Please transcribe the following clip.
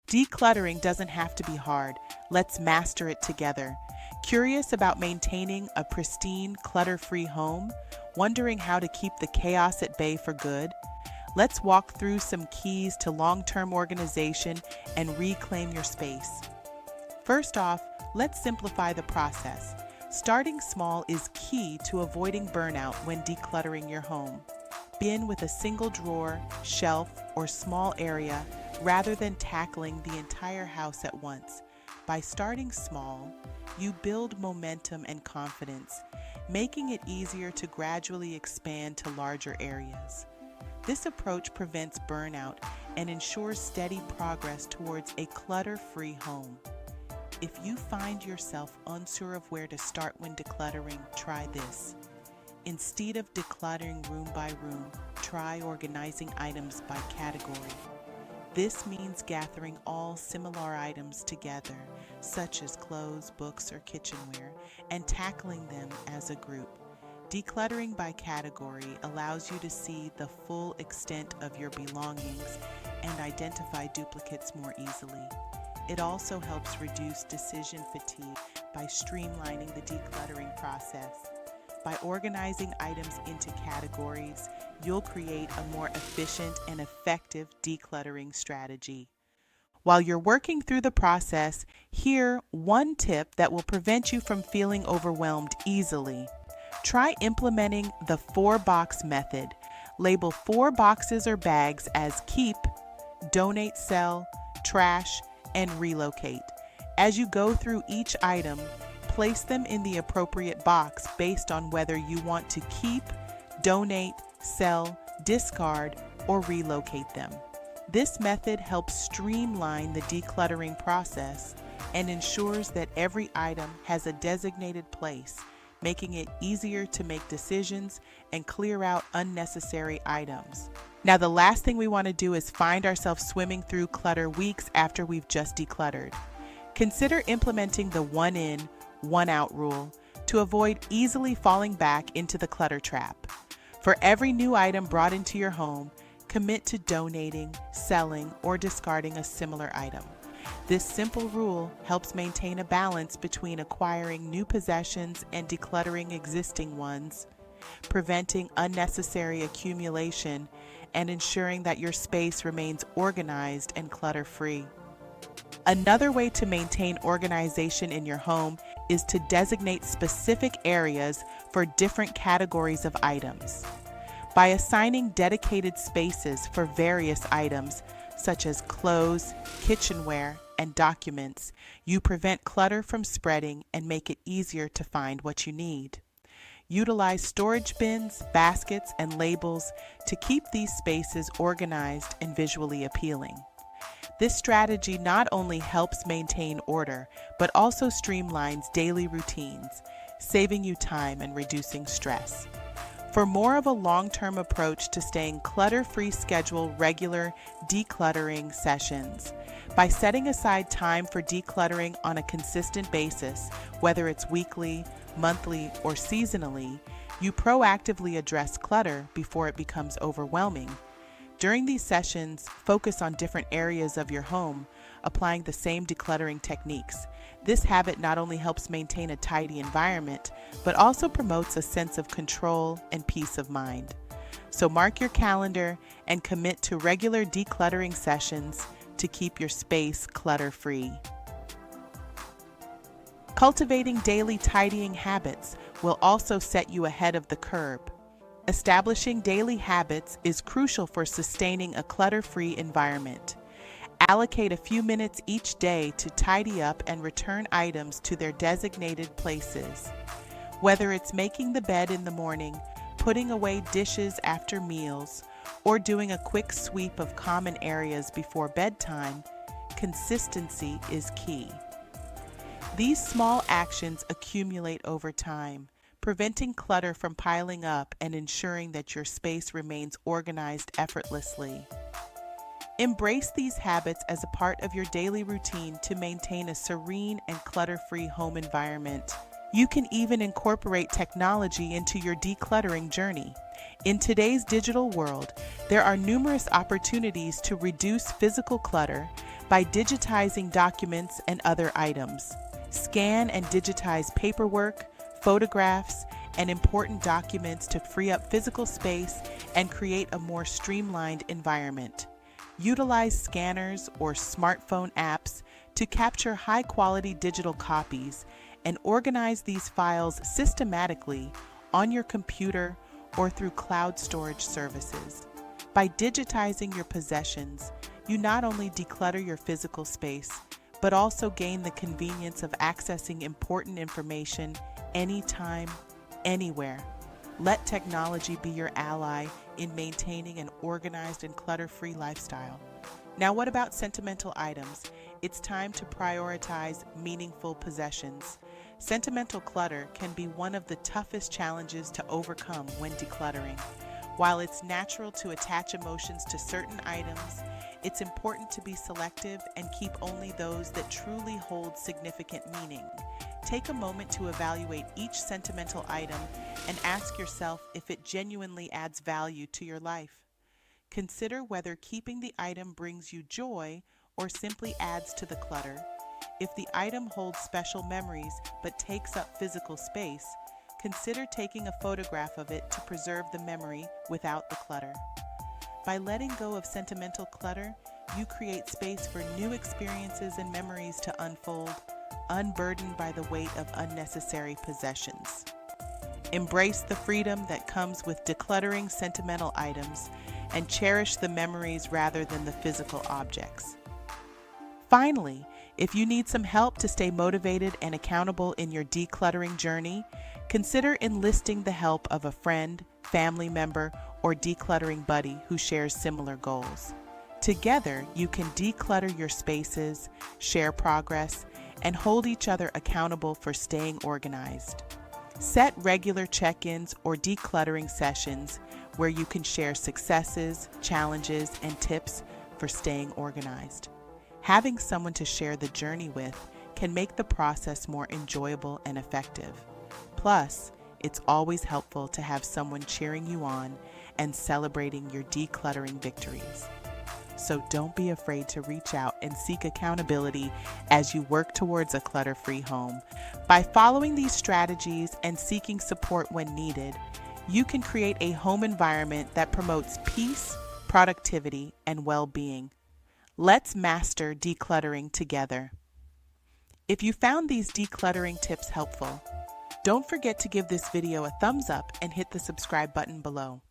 Decluttering doesn't have to be hard. Let's master it together. Curious about maintaining a pristine, clutter-free home? Wondering how to keep the chaos at bay for good? Let's walk through some keys to long-term organization and reclaim your space. First off, let's simplify the process. Starting small is key to avoiding burnout when decluttering your home. Begin with a single drawer, shelf, or small area rather than tackling the entire house at once. By starting small, you build momentum and confidence, making it easier to gradually expand to larger areas. This approach prevents burnout and ensures steady progress towards a clutter-free home. If you find yourself unsure of where to start when decluttering, try this. Instead of decluttering room by room, try organizing items by category. This means gathering all similar items together, such as clothes, books, or kitchenware, and tackling them as a group. Decluttering by category allows you to see the full extent of your belongings and identify duplicates more easily. It also helps reduce decision fatigue by streamlining the decluttering process. By organizing items into categories, you'll create a more efficient and effective decluttering strategy. While you're working through the process, here one tip that will prevent you from feeling overwhelmed easily. Try implementing the 4-box method. Label 4 boxes or bags as keep, donate, sell, trash, and relocate. As you go through each item, place them in the appropriate box based on whether you want to keep, donate, sell, discard, or relocate them. This method helps streamline the decluttering process and ensures that every item has a designated place, making it easier to make decisions and clear out unnecessary items. Now, the last thing we want to do is find ourselves swimming through clutter weeks after we've just decluttered. Consider implementing the 1 in, 1 out rule to avoid easily falling back into the clutter trap. For every new item brought into your home, commit to donating, selling, or discarding a similar item. This simple rule helps maintain a balance between acquiring new possessions and decluttering existing ones, preventing unnecessary accumulation, and ensuring that your space remains organized and clutter-free. Another way to maintain organization in your home is to designate specific areas for different categories of items. By assigning dedicated spaces for various items, such as clothes, kitchenware, and documents, you prevent clutter from spreading and make it easier to find what you need. Utilize storage bins, baskets, and labels to keep these spaces organized and visually appealing. This strategy not only helps maintain order, but also streamlines daily routines, saving you time and reducing stress. For more of a long-term approach to staying clutter-free, schedule regular decluttering sessions. By setting aside time for decluttering on a consistent basis, whether it's weekly, monthly, or seasonally, you proactively address clutter before it becomes overwhelming. During these sessions, focus on different areas of your home, applying the same decluttering techniques. This habit not only helps maintain a tidy environment, but also promotes a sense of control and peace of mind. So mark your calendar and commit to regular decluttering sessions to keep your space clutter-free. Cultivating daily tidying habits will also set you ahead of the curve. Establishing daily habits is crucial for sustaining a clutter-free environment. Allocate a few minutes each day to tidy up and return items to their designated places. Whether it's making the bed in the morning, putting away dishes after meals, or doing a quick sweep of common areas before bedtime, consistency is key. These small actions accumulate over time, preventing clutter from piling up and ensuring that your space remains organized effortlessly. Embrace these habits as a part of your daily routine to maintain a serene and clutter-free home environment. You can even incorporate technology into your decluttering journey. In today's digital world, there are numerous opportunities to reduce physical clutter by digitizing documents and other items. Scan and digitize paperwork, photographs, and important documents to free up physical space and create a more streamlined environment. Utilize scanners or smartphone apps to capture high-quality digital copies and organize these files systematically on your computer or through cloud storage services. By digitizing your possessions, you not only declutter your physical space, but also gain the convenience of accessing important information anytime, anywhere. Let technology be your ally in maintaining an organized and clutter-free lifestyle. Now, what about sentimental items? It's time to prioritize meaningful possessions. Sentimental clutter can be one of the toughest challenges to overcome when decluttering. While it's natural to attach emotions to certain items, it's important to be selective and keep only those that truly hold significant meaning. Take a moment to evaluate each sentimental item and ask yourself if it genuinely adds value to your life. Consider whether keeping the item brings you joy or simply adds to the clutter. If the item holds special memories but takes up physical space, consider taking a photograph of it to preserve the memory without the clutter. By letting go of sentimental clutter, you create space for new experiences and memories to unfold, unburdened by the weight of unnecessary possessions. Embrace the freedom that comes with decluttering sentimental items and cherish the memories rather than the physical objects. Finally, if you need some help to stay motivated and accountable in your decluttering journey, consider enlisting the help of a friend, family member, or decluttering buddy who shares similar goals. Together, you can declutter your spaces, share progress, and hold each other accountable for staying organized. Set regular check-ins or decluttering sessions where you can share successes, challenges, and tips for staying organized. Having someone to share the journey with can make the process more enjoyable and effective. Plus, it's always helpful to have someone cheering you on and celebrating your decluttering victories. So don't be afraid to reach out and seek accountability as you work towards a clutter-free home. By following these strategies and seeking support when needed, you can create a home environment that promotes peace, productivity, and well-being. Let's master decluttering together. If you found these decluttering tips helpful, don't forget to give this video a thumbs up and hit the subscribe button below.